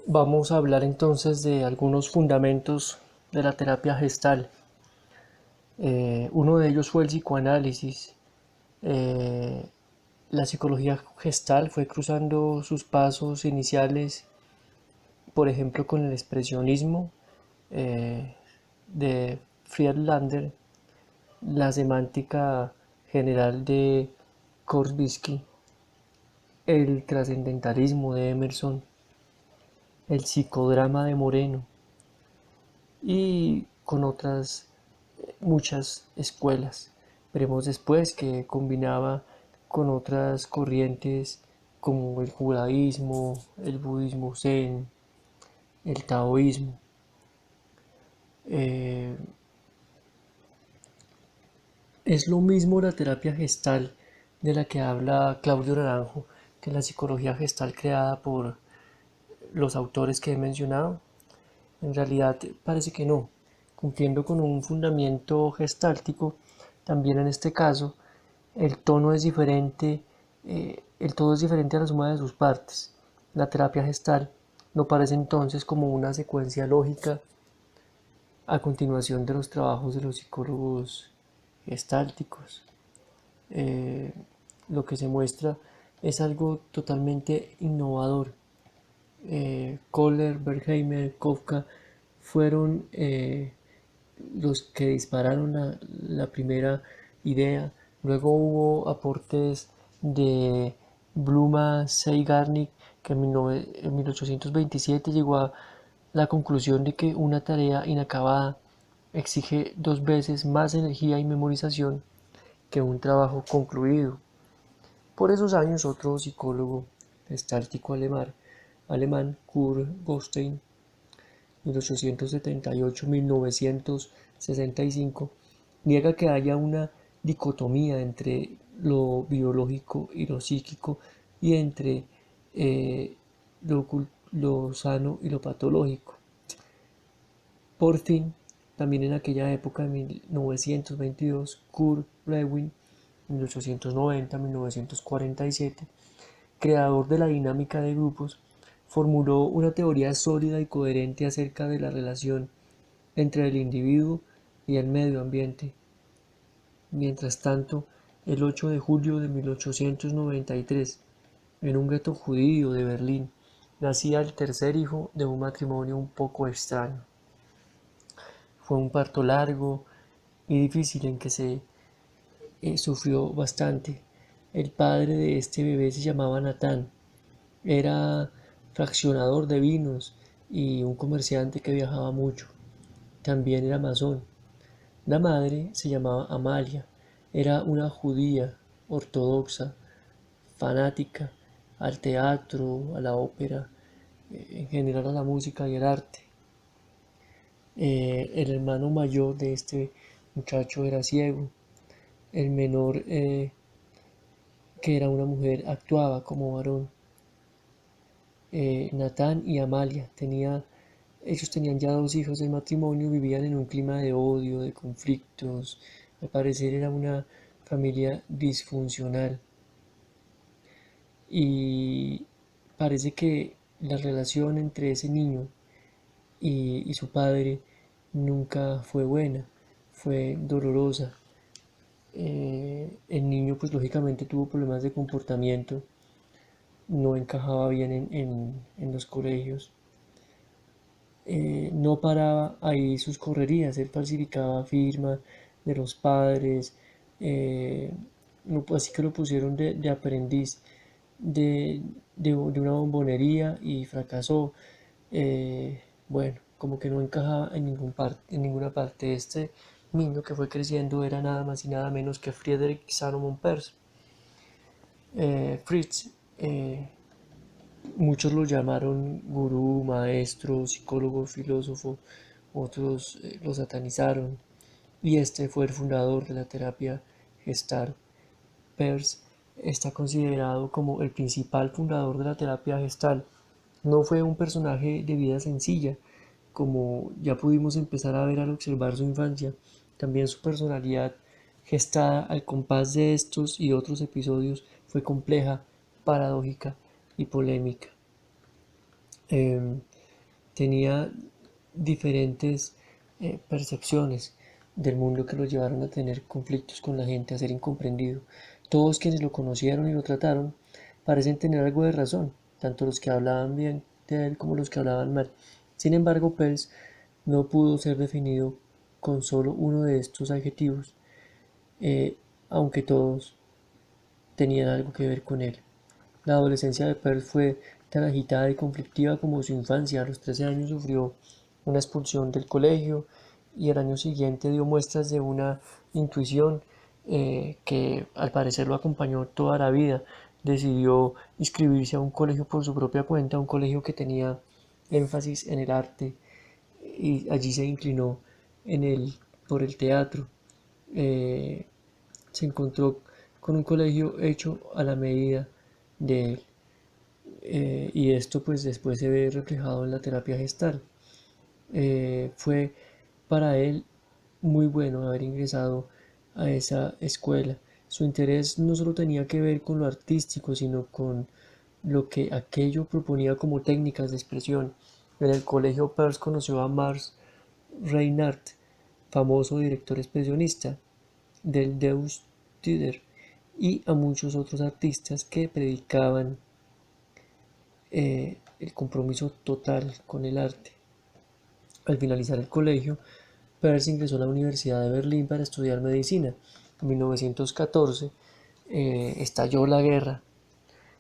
Vamos a hablar entonces de algunos fundamentos de la terapia gestal. Uno de ellos fue el psicoanálisis. Eh, la psicología gestal fue cruzando sus pasos iniciales, por ejemplo, con el expresionismo eh, de Friedlander, la semántica general de Korsbisky, el trascendentalismo de Emerson, el psicodrama de Moreno y con otras muchas escuelas. Veremos después que combinaba con otras corrientes como el judaísmo, el budismo zen, el taoísmo. Eh, es lo mismo la terapia gestal de la que habla Claudio Naranjo que la psicología gestal creada por los autores que he mencionado. En realidad parece que no, cumpliendo con un fundamento gestáltico, también en este caso el tono es diferente, el todo es diferente a la suma de sus partes. La terapia gestal no parece entonces como una secuencia lógica a continuación de los trabajos de los psicólogos gestálticos. Eh, lo que se muestra es algo totalmente innovador. Kohler, Berkheimer, Kafka fueron los que dispararon la primera idea. Luego hubo aportes de Bluma Zeigarnik, que en 1827 llegó a la conclusión de que una tarea inacabada exige dos veces más energía y memorización que un trabajo concluido. Por esos años, otro psicólogo gestáltico alemán Kurt Gostein, 1878-1965, niega que haya una dicotomía entre lo biológico y lo psíquico y entre eh, lo, lo sano y lo patológico. Por fin, también en aquella época, en 1922, Kurt Lewin, 1890-1947, creador de la dinámica de grupos, formuló una teoría sólida y coherente acerca de la relación entre el individuo y el medio ambiente. Mientras tanto, el 8 de julio de 1893, en un gueto judío de Berlín, nacía el tercer hijo de un matrimonio un poco extraño. Fue un parto largo y difícil en que se sufrió bastante. El padre de este bebé se llamaba Natán. Era fraccionador de vinos y un comerciante que viajaba mucho. También era masón. La madre se llamaba Amalia. Era una judía ortodoxa, fanática al teatro, a la ópera, en general a la música y el arte. El hermano mayor de este muchacho era ciego. El menor, que era una mujer, actuaba como varón. Natán y Amalia ellos tenían ya dos hijos del matrimonio, vivían en un clima de odio, de conflictos. Al parecer era una familia disfuncional. Y parece que la relación entre ese niño y su padre nunca fue buena, fue dolorosa. El niño pues lógicamente tuvo problemas de comportamiento, no encajaba bien en los colegios. No paraba ahí sus correrías, él falsificaba firmas de los padres, eh, así que lo pusieron de aprendiz de una bombonería y fracasó. Bueno, como que no encajaba en ninguna parte. Este niño que fue creciendo era nada más y nada menos que Friedrich Salomon Peirce. Fritz, muchos lo llamaron gurú, maestro, psicólogo, filósofo, otros lo satanizaron, y este fue el fundador de la terapia Gestalt. Peirce está considerado como el principal fundador de la terapia Gestalt. No fue un personaje de vida sencilla, como ya pudimos empezar a ver al observar su infancia. También su personalidad, gestada al compás de estos y otros episodios, fue compleja, paradójica y polémica. tenía diferentes percepciones del mundo que lo llevaron a tener conflictos con la gente, a ser incomprendido. Todos quienes lo conocieron y lo trataron parecen tener algo de razón, tanto los que hablaban bien de él como los que hablaban mal. Sin embargo, Peirce no pudo ser definido con solo uno de estos adjetivos, aunque todos tenían algo que ver con él. La adolescencia de Peirce fue tan agitada y conflictiva como su infancia. A los 13 años sufrió una expulsión del colegio y el año siguiente dio muestras de una intuición que al parecer lo acompañó toda la vida. Decidió inscribirse a un colegio por su propia cuenta, un colegio que tenía énfasis en el arte, y allí se inclinó por el teatro. Eh, Se encontró con un colegio hecho a la medida de él. Y esto pues después se ve reflejado en la terapia gestal. Fue para él muy bueno haber ingresado a esa escuela. Su interés no solo tenía que ver con lo artístico, sino con lo que aquello proponía como técnicas de expresión. En el colegio Peirce conoció a Mars Reinhardt, famoso director expresionista del Deus Theater, y a muchos otros artistas que predicaban el compromiso total con el arte. Al finalizar el colegio, Peirce ingresó a la Universidad de Berlín para estudiar medicina. En 1914 estalló la guerra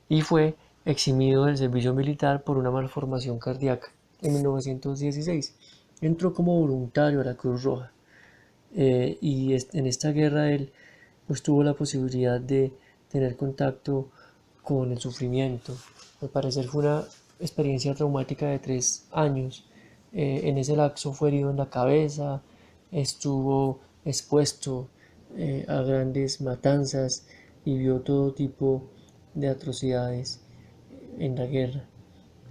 y fue eximido del servicio militar por una malformación cardíaca. En 1916 entró como voluntario a la Cruz Roja, y en esta guerra él pues tuvo la posibilidad de tener contacto con el sufrimiento. Al parecer fue una experiencia traumática de 3 años. En ese lapso fue herido en la cabeza, estuvo expuesto a grandes matanzas y vio todo tipo de atrocidades en la guerra.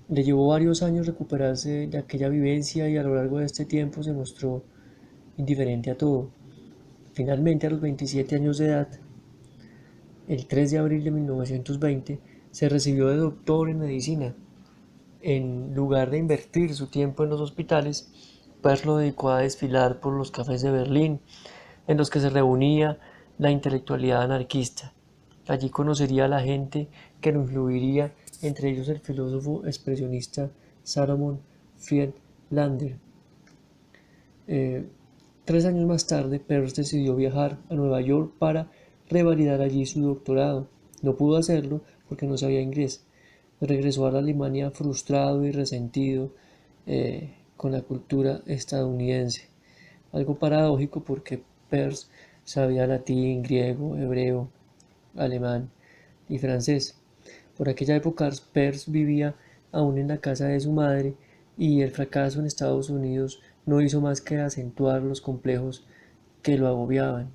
Le llevó varios años recuperarse de aquella vivencia y a lo largo de este tiempo se mostró indiferente a todo. Finalmente, a los 27 años de edad, el 3 de abril de 1920, se recibió de doctor en medicina. En lugar de invertir su tiempo en los hospitales, Peirce lo dedicó a desfilar por los cafés de Berlín, en los que se reunía la intelectualidad anarquista. Allí conocería a la gente que lo influiría, entre ellos el filósofo expresionista Salomon Friedlander. Eh, 3 años más tarde, Peirce decidió viajar a Nueva York para revalidar allí su doctorado. No pudo hacerlo porque no sabía inglés. Regresó a la Alemania frustrado y resentido con la cultura estadounidense. Algo paradójico porque Peirce sabía latín, griego, hebreo, alemán y francés. Por aquella época Peirce vivía aún en la casa de su madre y el fracaso en Estados Unidos no hizo más que acentuar los complejos que lo agobiaban.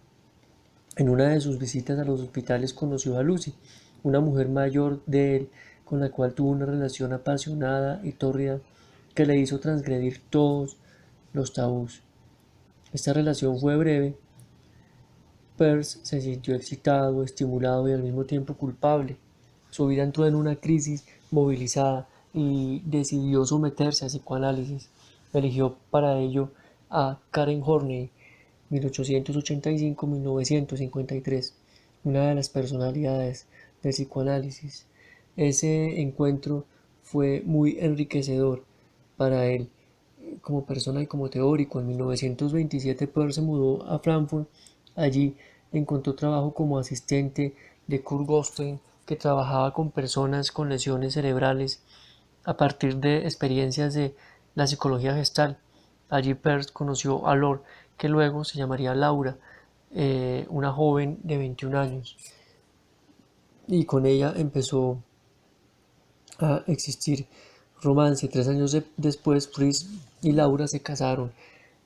En una de sus visitas a los hospitales conoció a Lucy, una mujer mayor de él con la cual tuvo una relación apasionada y tórrida que le hizo transgredir todos los tabús. Esta relación fue breve. Peirce se sintió excitado, estimulado y al mismo tiempo culpable. Su vida entró en una crisis movilizada y decidió someterse a psicoanálisis. Eligió para ello a Karen Horney, 1885-1953, una de las personalidades del psicoanálisis. Ese encuentro fue muy enriquecedor para él como persona y como teórico. En 1927 Peirce se mudó a Frankfurt. Allí encontró trabajo como asistente de Kurt Goldstein, que trabajaba con personas con lesiones cerebrales a partir de experiencias de la psicología gestal. Allí Peirce conoció a Lord, que luego se llamaría Laura, una joven de 21 años, y con ella empezó a existir romance. 3 años después, Fritz y Laura se casaron.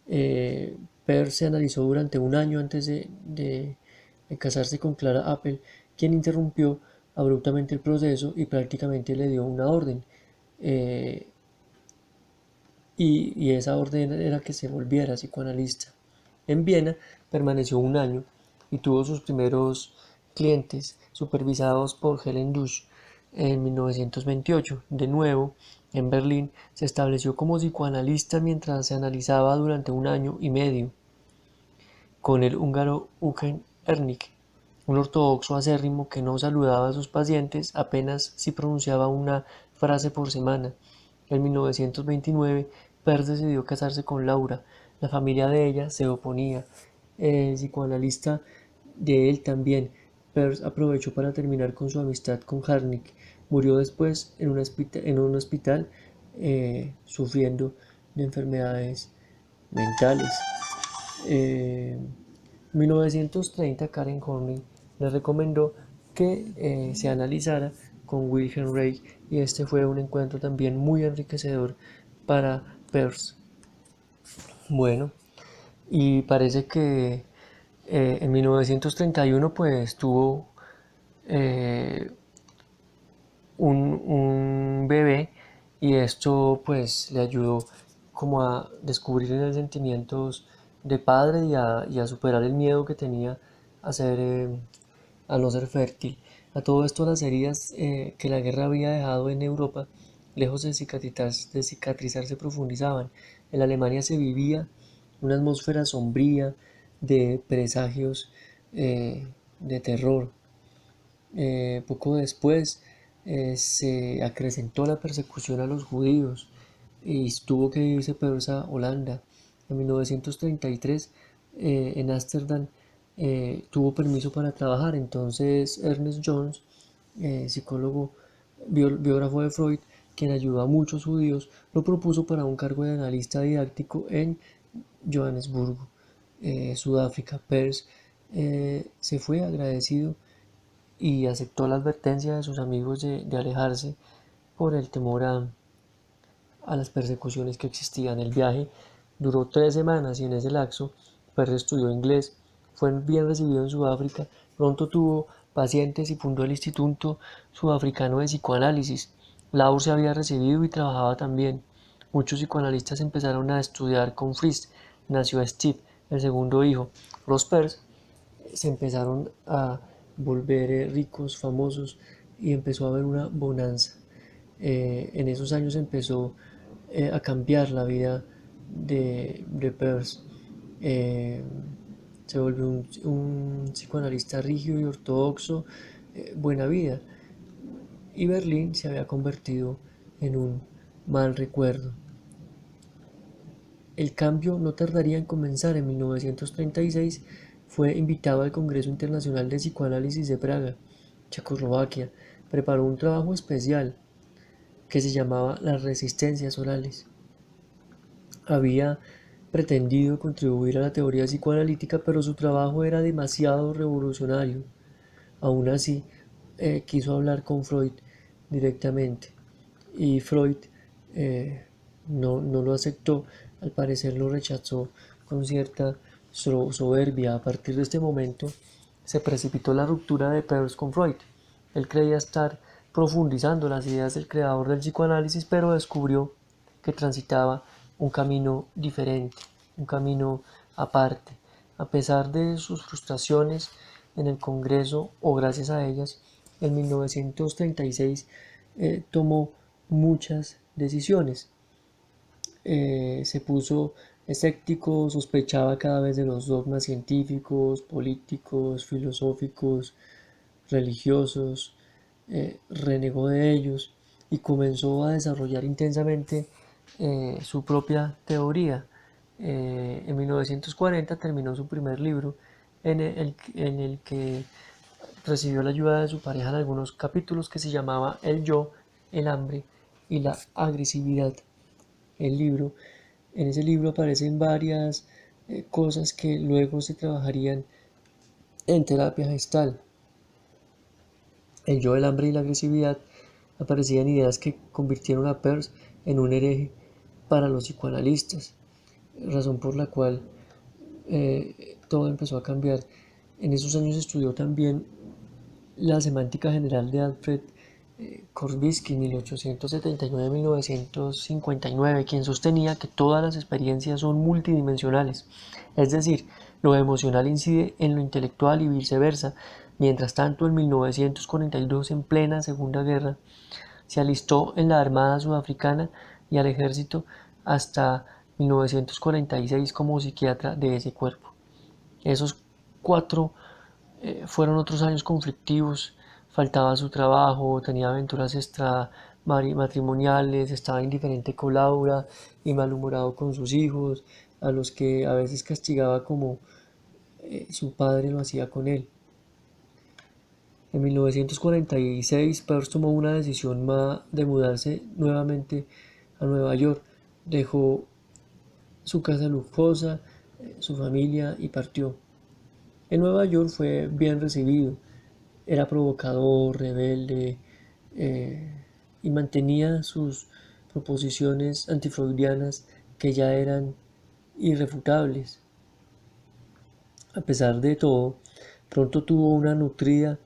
Peirce se analizó durante un año antes de casarse con Clara Appel, quien interrumpió abruptamente el proceso y prácticamente le dio una orden. Eh, y esa orden era que se volviera psicoanalista. En Viena permaneció un año y tuvo sus primeros clientes supervisados por Helen Dusch en 1928. De nuevo, En Berlín se estableció como psicoanalista mientras se analizaba durante 1 año y medio con el húngaro Eugen Erlich, un ortodoxo acérrimo que no saludaba a sus pacientes apenas si pronunciaba una frase por semana. En 1929, Peirce decidió casarse con Laura. La familia de ella se oponía. El psicoanalista de él también. Peirce aprovechó para terminar con su amistad con Harnik. Murió después en un hospital sufriendo de enfermedades mentales. En 1930, Karen Horney le recomendó que se analizara con Wilhelm Reich y este fue un encuentro también muy enriquecedor para Peirce. Bueno, y parece que en 1931 pues tuvo eh, un bebé y esto pues le ayudó como a descubrir los sentimientos de padre y a superar el miedo que tenía a a no ser fértil. A todo esto las heridas que la guerra había dejado en Europa, lejos de cicatrizar, se profundizaban. En Alemania se vivía una atmósfera sombría de presagios de terror. Poco después se acrecentó la persecución a los judíos y tuvo que irse Peirce a Holanda. En 1933 en Ámsterdam tuvo permiso para trabajar, entonces Ernest Jones, psicólogo, biógrafo de Freud, quien ayudó a muchos judíos, lo propuso para un cargo de analista didáctico en Johannesburgo, Sudáfrica. Peirce se fue agradecido y aceptó la advertencia de sus amigos de alejarse por el temor a las persecuciones que existían. El viaje duró 3 semanas y en ese lapso Peirce estudió inglés, fue bien recibido en Sudáfrica, pronto tuvo pacientes y fundó el Instituto Sudafricano de Psicoanálisis. Laur se había recibido y trabajaba también. Muchos psicoanalistas empezaron a estudiar con Fritz. Nació Steve, el segundo hijo. Los Peirce se empezaron a volver ricos, famosos y empezó a haber una bonanza. En esos años empezó a cambiar la vida de Peirce. Eh, Se volvió un psicoanalista rígido y ortodoxo, buena vida, y Berlín se había convertido en un mal recuerdo. El cambio no tardaría en comenzar. En 1936 fue invitado al Congreso Internacional de Psicoanálisis de Praga, Checoslovaquia. Preparó un trabajo especial que se llamaba Las resistencias orales. Había pretendido contribuir a la teoría psicoanalítica, pero su trabajo era demasiado revolucionario. Aún así, quiso hablar con Freud directamente y Freud eh, no lo aceptó, al parecer lo rechazó con cierta soberbia. A partir de este momento se precipitó la ruptura de Peirce con Freud. Él creía estar profundizando las ideas del creador del psicoanálisis, pero descubrió que transitaba un camino diferente, un camino aparte. A pesar de sus frustraciones en el Congreso, o gracias a ellas, en 1936 tomó muchas decisiones. Se puso escéptico, sospechaba cada vez de los dogmas científicos, políticos, filosóficos, religiosos, renegó de ellos y comenzó a desarrollar intensamente su propia teoría. En 1940 terminó su primer libro en el que recibió la ayuda de su pareja en algunos capítulos, que se llamaba El yo, el hambre y la agresividad. El libro, en ese libro aparecen varias cosas que luego se trabajarían en terapia gestal. El yo, el hambre y la agresividad aparecían ideas que convirtieron a Peirce en un hereje para los psicoanalistas, razón por la cual todo empezó a cambiar. En esos años estudió también la semántica general de Alfred Korzybski, 1879-1959, quien sostenía que todas las experiencias son multidimensionales, es decir, lo emocional incide en lo intelectual y viceversa. Mientras tanto, en 1942, en plena Segunda Guerra, Se alistó en la Armada Sudafricana y al ejército hasta 1946 como psiquiatra de ese cuerpo. Esos 4 fueron otros años conflictivos. Faltaba su trabajo, tenía aventuras extramatrimoniales, estaba indiferente con Laura y malhumorado con sus hijos, a los que a veces castigaba como su padre lo hacía con él. En 1946, Peirce tomó una decisión de mudarse nuevamente a Nueva York. Dejó su casa lujosa, su familia y partió. En Nueva York fue bien recibido. Era provocador, rebelde y mantenía sus proposiciones antifreudianas que ya eran irrefutables. A pesar de todo, pronto tuvo una nutrida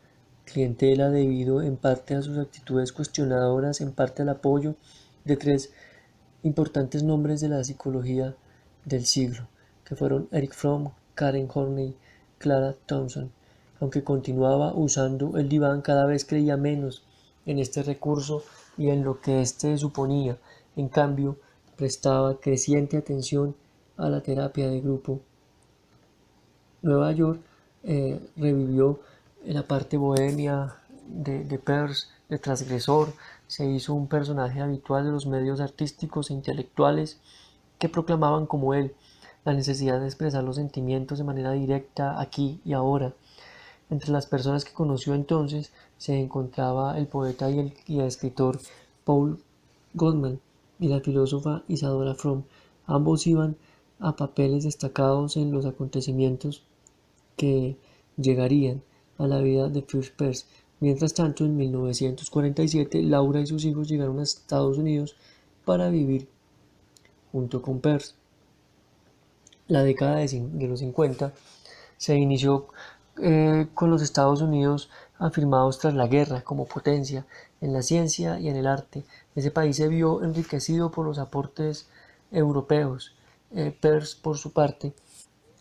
clientela debido en parte a sus actitudes cuestionadoras, en parte al apoyo de 3 importantes nombres de la psicología del siglo, que fueron Eric Fromm, Karen Horney, Clara Thompson. Aunque continuaba usando el diván, cada vez creía menos en este recurso y en lo que éste suponía. En cambio, prestaba creciente atención a la terapia de grupo. Nueva York revivió la parte bohemia de Peirce, de transgresor. Se hizo un personaje habitual de los medios artísticos e intelectuales que proclamaban como él la necesidad de expresar los sentimientos de manera directa aquí y ahora. Entre las personas que conoció entonces se encontraba el poeta y el escritor Paul Goldman y la filósofa Isadora Fromm. Ambos iban a papeles destacados en los acontecimientos que llegarían a la vida de Fritz Perls. Mientras tanto, en 1947, Laura y sus hijos llegaron a Estados Unidos para vivir junto con Perls. La década de los 50 se inició con los Estados Unidos afirmados tras la guerra como potencia en la ciencia y en el arte. Ese país se vio enriquecido por los aportes europeos. Peirce, por su parte,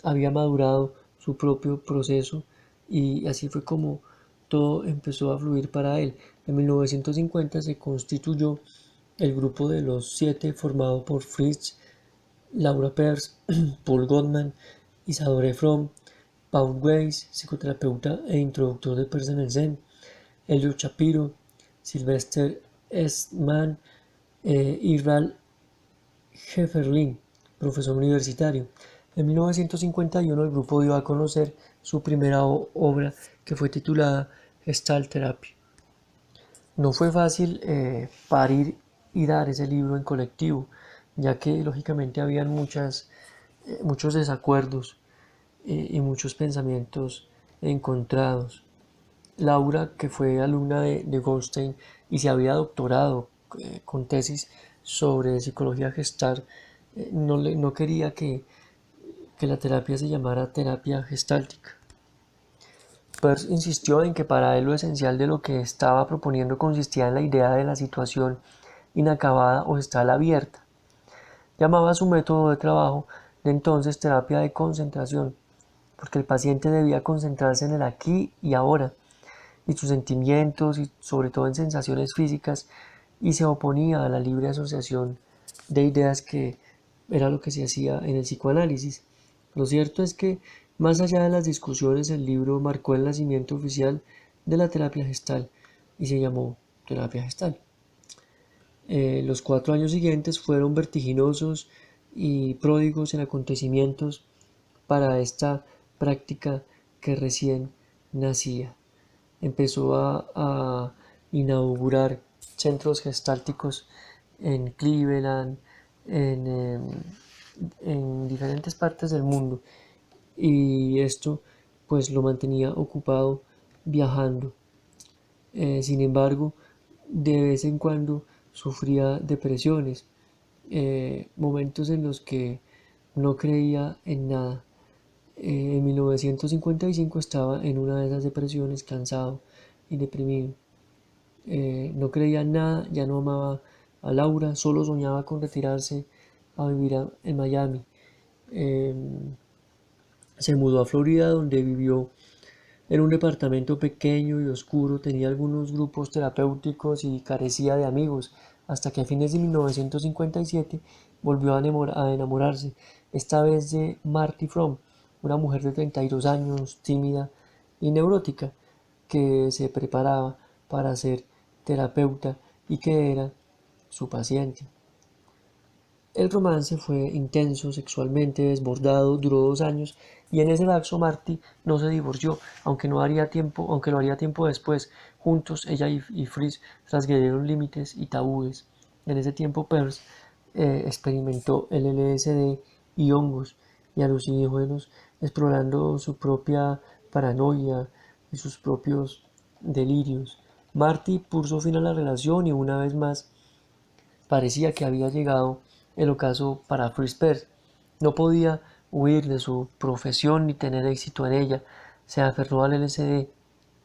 había madurado su propio proceso y así fue como todo empezó a fluir para él. En 1950 se constituyó el grupo de los 7 formado por Fritz, Laura Peirce, Paul Goldman, Isadora Fromm, Paul Weiss, psicoterapeuta e introductor de Peirce en el Zen, Elliot Shapiro, Sylvester Eastman y Ralph Hefferlin, profesor universitario. En 1951 el grupo dio a conocer su primera obra, que fue titulada Gestalt Therapy. No fue fácil parir y dar ese libro en colectivo, ya que lógicamente habían muchos desacuerdos y muchos pensamientos encontrados. Laura, que fue alumna de Goldstein y se había doctorado con tesis sobre psicología gestal, no quería que la terapia se llamara terapia gestáltica. Peirce insistió en que para él lo esencial de lo que estaba proponiendo consistía en la idea de la situación inacabada o gestal abierta. Llamaba a su método de trabajo de entonces terapia de concentración, porque el paciente debía concentrarse en el aquí y ahora, y sus sentimientos, y sobre todo en sensaciones físicas, y se oponía a la libre asociación de ideas, que era lo que se hacía en el psicoanálisis. Lo cierto es que, más allá de las discusiones, el libro marcó el nacimiento oficial de la terapia gestal y se llamó terapia gestal. Los 4 años siguientes fueron vertiginosos y pródigos en acontecimientos para esta práctica que recién nacía. Empezó a inaugurar centros gestálticos en Cleveland, en diferentes partes del mundo, y esto pues lo mantenía ocupado viajando. Sin embargo, de vez en cuando sufría depresiones, momentos en los que no creía en nada. En 1955 estaba en una de esas depresiones, cansado y deprimido. No creía en nada, ya no amaba a Laura, solo soñaba con retirarse a vivir en Miami. Se mudó a Florida, donde vivió Era un departamento pequeño y oscuro, tenía algunos grupos terapéuticos y carecía de amigos, hasta que a fines de 1957 volvió a enamorarse, esta vez de Marty Fromm, una mujer de 32 años, tímida y neurótica, que se preparaba para ser terapeuta y que era su paciente. El romance fue intenso, sexualmente desbordado, duró 2 años y en ese lapso Marty no se divorció, aunque lo haría tiempo después. Juntos, ella y Fritz transgredieron límites y tabúes. En ese tiempo Peirce experimentó el LSD y hongos y alucinógenos, explorando su propia paranoia y sus propios delirios. Marty puso fin a la relación y una vez más parecía que había llegado el ocaso para Fritz Perls. No podía huir de su profesión ni tener éxito en ella. Se aferró al LSD,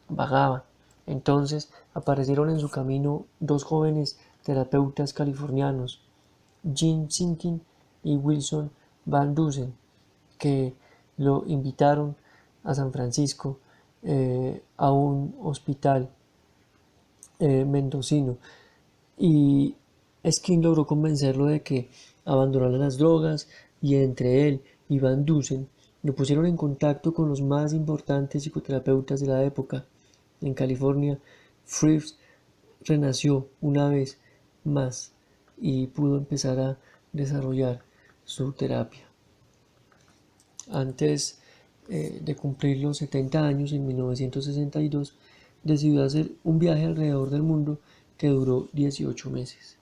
vagaba. Entonces aparecieron en su camino dos jóvenes terapeutas californianos, Jim Sinkin y Wilson Van Dusen, que lo invitaron a San Francisco, a un hospital mendocino, y Skin logró convencerlo de que abandonara las drogas y entre él y Van Dusen lo pusieron en contacto con los más importantes psicoterapeutas de la época. En California, Fritz renació una vez más y pudo empezar a desarrollar su terapia. Antes de cumplir los 70 años, en 1962, decidió hacer un viaje alrededor del mundo que duró 18 meses.